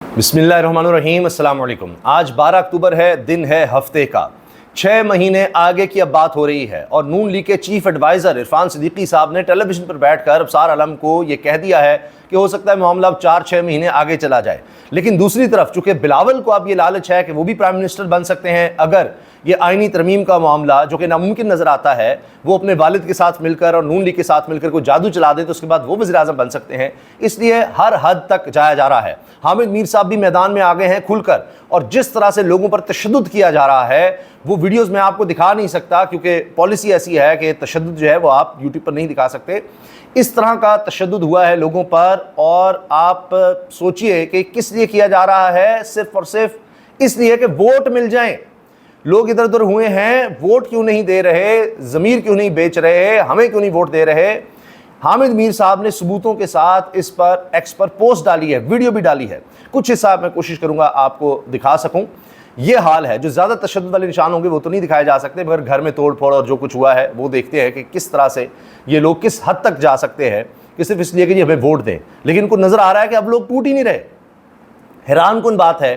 बिस्मिल्लाहिर्रहमानिर्रहीम, अस्सलाम वालेकुम। आज 12 अक्टूबर है, दिन है हफ्ते का। 6 महीने आगे की अब बात हो रही है और नून लीग के चीफ एडवाइज़र इरफान सिद्दीकी साहब ने टेलीविज़न पर बैठकर अबसार आलम को ये कह दिया है कि हो सकता है मामला अब 4-6 महीने आगे चला जाए। लेकिन दूसरी तरफ चूंकि बिलावल को अब ये लालच है कि वो भी प्राइम मिनिस्टर बन सकते हैं अगर ये आईनी तरमीम का मामला, जो कि नामुमकिन नज़र आता है, वो अपने वालिद के साथ मिलकर और नून लीग के साथ मिलकर कोई जादू चला दे तो उसके बाद वो वज़ीर-ए-आज़म बन सकते हैं। इसलिए हर हद तक जाया जा रहा है। हामिद मीर साहब भी मैदान में आ गए हैं खुलकर, और जिस तरह से लोगों पर तशद्दुद किया जा रहा है वो वीडियोज़ में आपको दिखा नहीं सकता, क्योंकि पॉलिसी ऐसी है कि तशद्दुद जो है वो आप यूट्यूब पर नहीं दिखा सकते। इस तरह का तशद्दुद हुआ है लोगों पर, और आप सोचिए कि किस लिए किया जा रहा है। सिर्फ और सिर्फ इसलिए कि वोट मिल जाएं। लोग इधर उधर हुए हैं, वोट क्यों नहीं दे रहे, ज़मीर क्यों नहीं बेच रहे, हमें क्यों नहीं वोट दे रहे। हामिद मीर साहब ने सबूतों के साथ इस पर एक्स पर पोस्ट डाली है, वीडियो भी डाली है। कुछ हिस्सा मैं कोशिश करूंगा आपको दिखा सकूं। ये हाल है। जो ज़्यादा तशद्दुद वाले निशान होंगे वो तो नहीं दिखाए जा सकते, मगर घर में तोड़ फोड़ और जो कुछ हुआ है वो देखते हैं कि किस तरह से ये लोग किस हद तक जा सकते हैं कि सिर्फ इसलिए कि जी हमें वोट दें। लेकिन उनको नज़र आ रहा है कि अब लोग टूट ही नहीं रहे। हैरान कुन बात है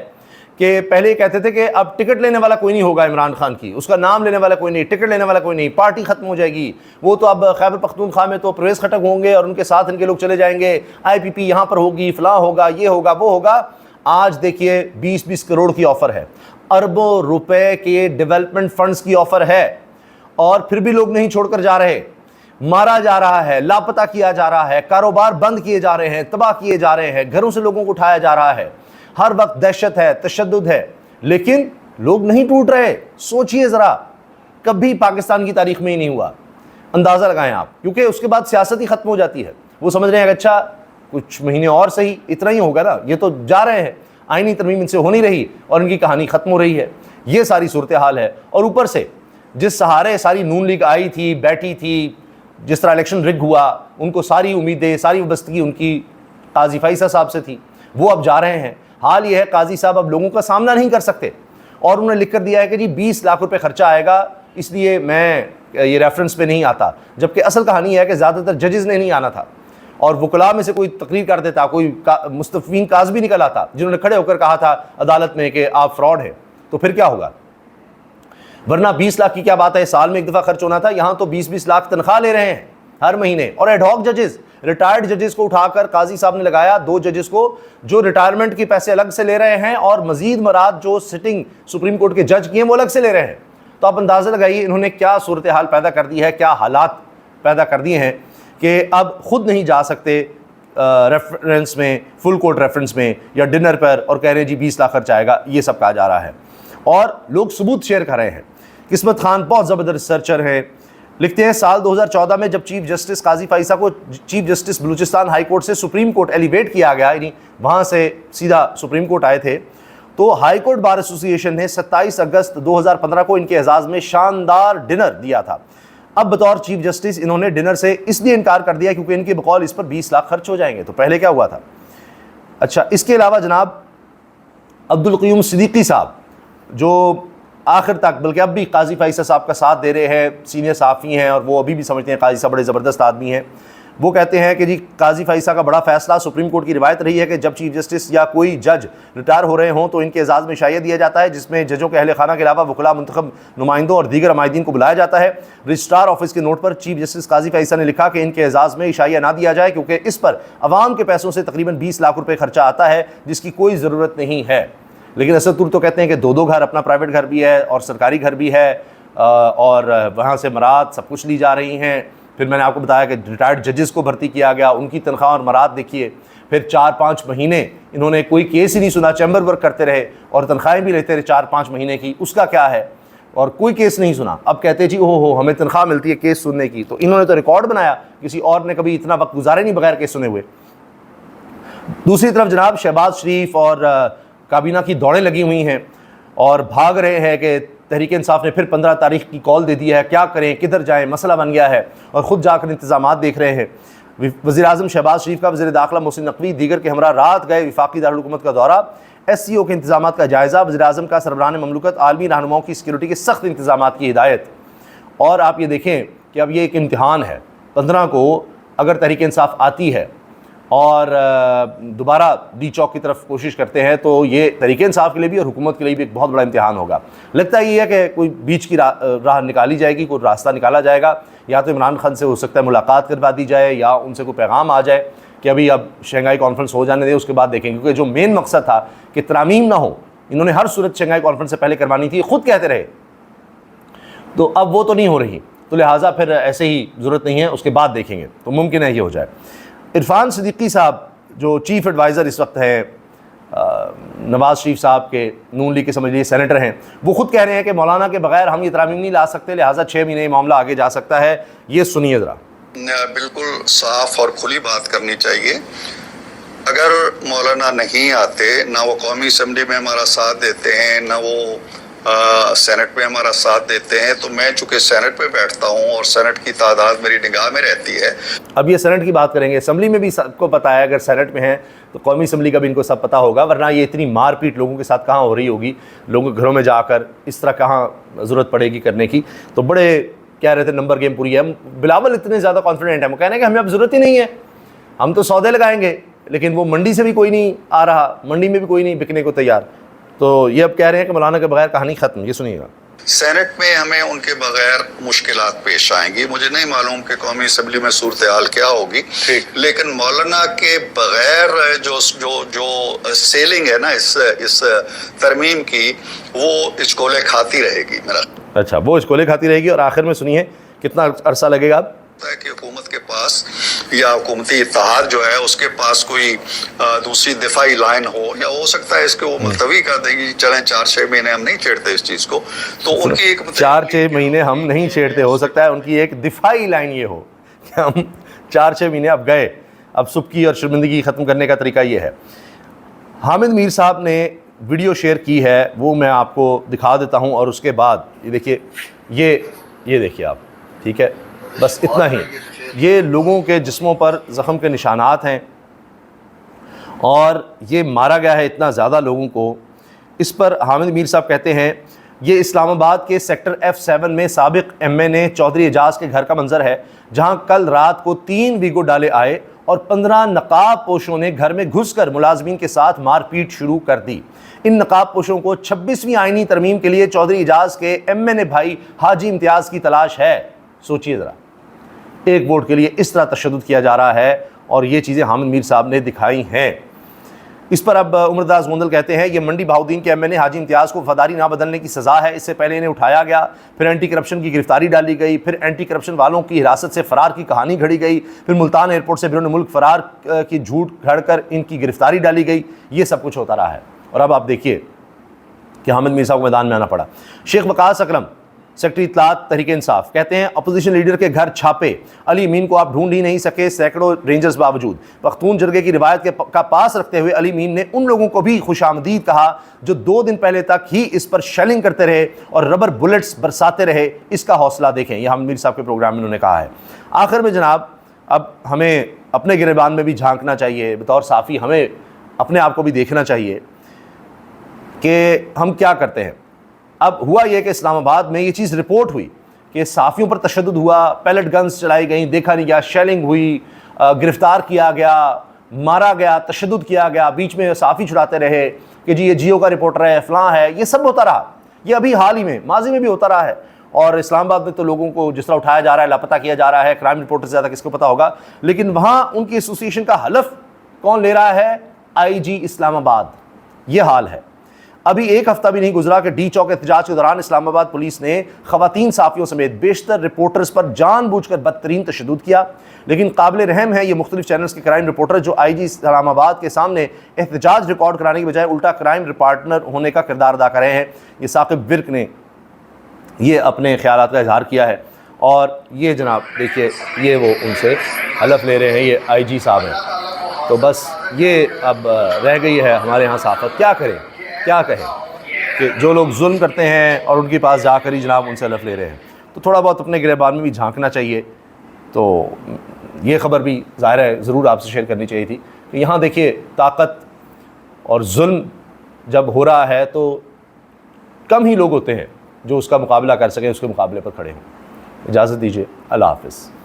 कि पहले कहते थे कि अब टिकट लेने वाला कोई नहीं होगा इमरान खान की, उसका नाम लेने वाला कोई नहीं, टिकट लेने वाला कोई नहीं, पार्टी खत्म हो जाएगी। वो तो अब खैबर पख्तूनख्वा में तो परवेज़ खटक होंगे और उनके साथ इनके लोग चले जाएंगे, IPP यहाँ पर होगी, फलां होगा, ये होगा, वो होगा। आज देखिए 20-20 करोड़ की ऑफ़र है, अरबों रुपए के डेवलपमेंट फंड्स की ऑफ़र है, और फिर भी लोग नहीं छोड़कर जा रहे। मारा जा रहा है, लापता किया जा रहा है, कारोबार बंद किए जा रहे हैं, तबाह किए जा रहे हैं, घरों से लोगों को उठाया जा रहा है। हर वक्त दहशत है, तशद्दुद है, लेकिन लोग नहीं टूट रहे। सोचिए ज़रा, कभी पाकिस्तान की तारीख में ही नहीं हुआ। अंदाज़ा लगाएं आप, क्योंकि उसके बाद सियासत ही ख़त्म हो जाती है। वो समझ रहे हैं कि अच्छा कुछ महीने और सही, इतना ही होगा ना, ये तो जा रहे हैं, आईनी तरमीम इनसे हो नहीं रही और इनकी कहानी ख़त्म हो रही है। ये सारी सूरत हाल है। और ऊपर से जिस सहारे सारी नून लीग आई थी, बैठी थी, जिस तरह इलेक्शन रिग हुआ, उनको सारी उम्मीदें, सारी वाबस्तगी उनकी काजी फैसल साहब से थी, वो अब जा रहे हैं। हाल ये है, काजी साहब अब लोगों का सामना नहीं कर सकते, और उन्होंने लिख कर दिया है कि जी 20 लाख रुपए खर्चा आएगा, इसलिए मैं ये रेफरेंस पे नहीं आता। जबकि असल कहानी है कि ज़्यादातर जजेस ने नहीं आना था, और वकला में से कोई तकरीर कर देता, कोई मुस्तफ़ीन काज भी निकल आता जिन्होंने खड़े होकर कहा था अदालत में कि आप फ्रॉड हैं, तो फिर क्या होगा। वरना 20 लाख की क्या बात है, साल में एक दफ़ा खर्च होना था। यहाँ तो 20-20 लाख तनख्वाह ले रहे हैं हर महीने। और एडहॉक जजेस, रिटायर्ड जजेस को उठाकर काजी साहब ने लगाया, 2 जजेस को, जो रिटायरमेंट के पैसे अलग से ले रहे हैं, और मजीद मराद जो सिटिंग सुप्रीम कोर्ट के जज किए वो अलग से ले रहे हैं। तो आप अंदाज़ा लगाइए इन्होंने क्या सूरत हाल पैदा कर दी है, क्या हालात पैदा कर दिए हैं कि अब खुद नहीं जा सकते रेफरेंस में, फुल कोर्ट रेफरेंस में या डिनर पर, और कह रहे हैं जी 20 लाख खर्च आएगा। ये सब कहा जा रहा है और लोग सबूत शेयर कर रहे हैं। किस्मत खान बहुत ज़बरदस्त रिसर्चर हैं, लिखते हैं साल 2014 में जब चीफ जस्टिस काजी फैसल को chief justice Balochistan high court से सुप्रीम कोर्ट एलिवेट किया गया, यानी वहाँ से सीधा सुप्रीम कोर्ट आए थे, तो हाई कोर्ट बार एसोसिएशन ने 27 अगस्त 2015 को इनके एजाज़ में शानदार डिनर दिया था। अब बतौर चीफ जस्टिस इन्होंने डिनर से इसलिए इनकार कर दिया क्योंकि इनके बकौल इस पर 20 लाख खर्च हो जाएंगे। तो पहले क्या हुआ था। अच्छा, इसके अलावा जनाब अब्दुल क़य्यूम सिद्दीकी साहब, जो आखिर तक, बल्कि अब भी काजी फैसल साहब का साथ दे रहे हैं, सीनियर सहाफ़ी हैं और वो अभी भी समझते हैं काजी साहब बड़े ज़बरदस्त आदमी हैं। वो कहते हैं कि जी काजी फैसल का बड़ा फैसला, सुप्रीम कोर्ट की रिवायत रही है कि जब चीफ जस्टिस या कोई जज रिटायर हो रहे हों तो इनके एजाज़ में शाइया दिया जाता है, जिसमें जजों के अहल खाना के अलावा वकला, मुंतखब नुमाइंदों और दीगर अमायदीन को बुलाया जाता है। रजिस्ट्रार ऑफिस के नोट पर चीफ जस्टिस काजी फैसल ने लिखा कि इनके एजाज़ में शाइया ना दिया जाए क्योंकि इस पर अवाम के पैसों से तकरीबन 20 लाख रुपये खर्चा आता है, जिसकी कोई ज़रूरत नहीं है। लेकिन असदुर तो कहते हैं कि 2-2 घर, अपना प्राइवेट घर भी है और सरकारी घर भी है, और वहाँ से मराद सब कुछ ली जा रही हैं। फिर मैंने आपको बताया कि रिटायर्ड जजेस को भर्ती किया गया, उनकी तनख्वाह और मराद देखिए। फिर 4-5 महीने इन्होंने कोई केस ही नहीं सुना, चैम्बर वर्क करते रहे और तनख्वाहें भी लेते रहे 4-5 महीने की, उसका क्या है, और कोई केस नहीं सुना। अब कहते जी हो हमें तनख्वाह मिलती है केस सुनने की। तो इन्होंने तो रिकॉर्ड बनाया, किसी और ने कभी इतना वक्त गुजारे नहीं बगैर केस सुने हुए। दूसरी तरफ जनाब शहबाज शरीफ और काबीना की दौड़ें लगी हुई हैं और भाग रहे हैं कि तहरीक इंसाफ ने फिर 15 तारीख की कॉल दे दी है, क्या करें, किधर जाएं, मसला बन गया है, और ख़ुद जाकर इंतजामात देख रहे हैं। वज़ीर-ए-आज़म शहबाज शरीफ का वज़ीर दाखिला मोहसिन नकवी दीगर के हमरा रात गए वफाकी दारुल हुकूमत का दौरा, SCO के इंतजामात का जायज़ा, वज़ीर-ए-आज़म का सरबराहान ममलूकत आलमी रहनुमाओं की सिक्योरिटी के सख्त इंतजामात की हिदायत। और आप ये देखें कि अब ये एक इम्तिहान है, 15 को अगर तहरीक इंसाफ आती है और दोबारा डी चौक की तरफ कोशिश करते हैं तो ये तहरीक इंसाफ के लिए भी और हुकूमत के लिए भी एक बहुत बड़ा इम्तिहान होगा। लगता है ये है कि कोई बीच की राह निकाली जाएगी, कोई रास्ता निकाला जाएगा, या तो इमरान खान से हो सकता है मुलाकात करवा दी जाए या उनसे कोई पैगाम आ जाए कि अभी अब शंघाई कॉन्फ्रेंस हो जाने दे, उसके बाद देखेंगे। क्योंकि जो मेन मकसद था कि तरामीम ना हो, इन्होंने हर सूरत शंघाई कॉन्फ्रेंस से पहले करवानी थी, खुद कहते रहे, तो अब वो तो नहीं हो रही, तो लिहाजा फिर ऐसे ही ज़रूरत नहीं है, उसके बाद देखेंगे। तो मुमकिन है ये हो जाए। इरफान सिद्दीकी साहब जो चीफ़ एडवाइज़र इस वक्त हैं नवाज़ शरीफ साहब के, नून लीग के समझ लीजिए सेनेटर हैं, वो खुद कह रहे हैं कि मौलाना के बगैर हम ये तरामीम नहीं ला सकते, लिहाजा 6 महीने मामला आगे जा सकता है। ये सुनिए ज़रा। बिल्कुल साफ और खुली बात करनी चाहिए। अगर मौलाना नहीं आते, ना वो कौमी असम्बली में हमारा साथ देते हैं, ना वो सेनेट में हमारा साथ देते हैं, तो मैं चूंकि सेनेट पे बैठता हूँ और सेनेट की तादाद मेरी निगाह में रहती है। अब ये सेनेट की बात करेंगे, असम्बली में भी सबको पता है, अगर सेनेट में है तो कौमी असम्बली का भी इनको सब पता होगा, वरना ये इतनी मारपीट लोगों के साथ कहाँ हो रही होगी, लोगों के घरों में जाकर इस तरह कहाँ ज़रूरत पड़ेगी करने की। तो बड़े कह रहे थे नंबर गेम पूरी है। बिलावल इतने ज़्यादा कॉन्फिडेंट है, वो कहने कि हमें अब ज़रूरत ही नहीं है, हम तो सौदे लगाएंगे, लेकिन वो मंडी से भी कोई नहीं आ रहा, मंडी में भी कोई नहीं बिकने को तैयार। तो ये अब कह रहे हैं कि मौलाना के बगैर कहानी ख़त्म। ये सुनिएगा। सेनेट में हमें उनके बगैर मुश्किलात पेश आएंगी। मुझे नहीं मालूम कि कौमी असम्बली में सूरत हाल क्या होगी, लेकिन मौलाना के बगैर जो जो जो सेलिंग है ना इस तरमीम की, वो इचकोले खाती रहेगी मेरा। अच्छा, वो इचकोले खाती रहेगी। और आखिर में सुनिए कितना अरसा लगेगा अब कि हुकूमत के पास या हुकूमती इत्तेहाद जो है उसके पास कोई दूसरी दिफाई लाइन हो, या हो सकता है इसके वो मुलतवी कर देंगे, चलें 4-6 महीने हम नहीं छेड़ते इस चीज़ को, तो उनकी एक 4-6 महीने हम नहीं छेड़ते, हो सकता है उनकी एक दिफाई लाइन ये हो कि हम 4-6 महीने अब गए, अब सुबकी और शर्मिंदगी ख़त्म करने का तरीका ये है। हामिद मीर साहब ने वीडियो शेयर की है, वो मैं आपको दिखा देता हूँ, और उसके बाद ये देखिए, ये देखिए आप, ठीक है, बस इतना ही। ये लोगों के जिस्मों पर ज़ख़म के निशानात हैं और ये मारा गया है इतना ज़्यादा लोगों को। इस पर हामिद मीर साहब कहते हैं ये इस्लामाबाद के सेक्टर F7 में साबिक़ MNA चौधरी एजाज़ के घर का मंजर है, जहाँ कल रात को 3 वीगो डाले आए और 15 नकाब पोशों ने घर में घुसकर मुलाजमीन के साथ मारपीट शुरू कर दी। इन नकाब पोशों को 26वीं आईनी तरमीम के लिए चौधरी एजाज़ के MNA भाई हाजी इम्तियाज़ की तलाश है। सोचिए ज़रा, एक वोट के लिए इस तरह तशद्दुद किया जा रहा है, और ये चीज़ें हामिद मीर साहब ने दिखाई हैं। इस पर अब उमरदास गोंदल कहते हैं ये मंडी बहाउद्दीन के MNA हाजी इम्तियाज़ को वफादारी ना बदलने की सज़ा है। इससे पहले इन्हें उठाया गया, फिर एंटी करप्शन की गिरफ्तारी डाली गई, फिर एंटी करप्शन वालों की हिरासत से फ़रार की कहानी घड़ी गई, फिर मुल्तान एयरपोर्ट से बिरून मुल्क फ़रार की झूठ घड़कर इनकी गिरफ्तारी डाली गई। ये सब कुछ होता रहा है, और अब आप देखिए कि हामिद मीर साहब को मैदान में आना पड़ा। शेख वकास अकरम सेक्रेटरी इत्तलात तहरीक इंसाफ कहते हैं अपोजिशन लीडर के घर छापे, अली मीन को आप ढूंढ ही नहीं सके सैकड़ों रेंजर्स बावजूद। पख्तून जरगे की रिवायत का पास रखते हुए अली मीन ने उन लोगों को भी खुशामदीद कहा जो 2 दिन पहले तक ही इस पर शेलिंग करते रहे और रबर बुलेट्स बरसाते रहे। इसका हौसला देखें, यह हामिद मीर साहब के प्रोग्राम में उन्होंने कहा है। आखिर में जनाब, अब हमें अपने गिरबान में भी झांकना चाहिए, बतौर साफ़ी हमें अपने आप को भी देखना चाहिए कि हम क्या करते हैं। अब हुआ यह कि इस्लामाबाद में ये चीज़ रिपोर्ट हुई कि साफ़ियों पर तशद्दुद हुआ, पैलेट गन्स चलाई गई, देखा नहीं गया, शेलिंग हुई, गिरफ़्तार किया गया, मारा गया, तशद्दुद किया गया, बीच में साफ़ी छुड़ाते रहे कि जी ये जियो का रिपोर्टर है, फ़लाँ है। ये सब होता रहा, ये अभी हाल ही में माजी में भी होता रहा है। और इस्लामाबाद में तो लोगों को जिस तरह उठाया जा रहा है, लापता किया जा रहा है, क्राइम रिपोर्टर से ज़्यादा किसको पता होगा। लेकिन वहाँ उनकी एसोसिएशन का हलफ कौन ले रहा है? IG इस्लामाबाद। ये हाल है। अभी एक हफ्ता भी नहीं गुजरा कि डी चौक एहतजाज के दौरान इस्लामाबाद पुलिस ने खवातीन साफ़ियों समेत बेशतर रिपोर्टर्स पर जानबूझकर बदतरीन तशद्दुद किया। लेकिन काबिल रहम है ये मुख्तलिफ चैनल्स के क्राइम रिपोर्टर जो IG इस्लामाबाद के सामने एहतजाज रिकॉर्ड कराने की बजाय उल्टा क्राइम पार्टनर होने का किरदार अदा कर रहे हैं। ये साकिब विर्क ने ये अपने ख्यालात का इजहार किया है, और ये जनाब देखिए, ये वो उनसे हलफ ले रहे हैं, ये IG साहब हैं। तो बस ये अब रह गई है हमारे यहाँ साफ़त। क्या करें, क्या कहें कि जो लोग जुल्म करते हैं और उनके पास जाकर ही जनाब उनसे हलफ ले रहे हैं। तो थोड़ा बहुत अपने गिरबान में भी झांकना चाहिए। तो ये ख़बर भी ज़ाहिर है ज़रूर आपसे शेयर करनी चाहिए थी कि यहाँ देखिए, ताकत और जुल्म जब हो रहा है तो कम ही लोग होते हैं जो उसका मुकाबला कर सकें, उसके मुकाबले पर खड़े हों। इजाज़त दीजिए, अल्लाह हाफ़िज़।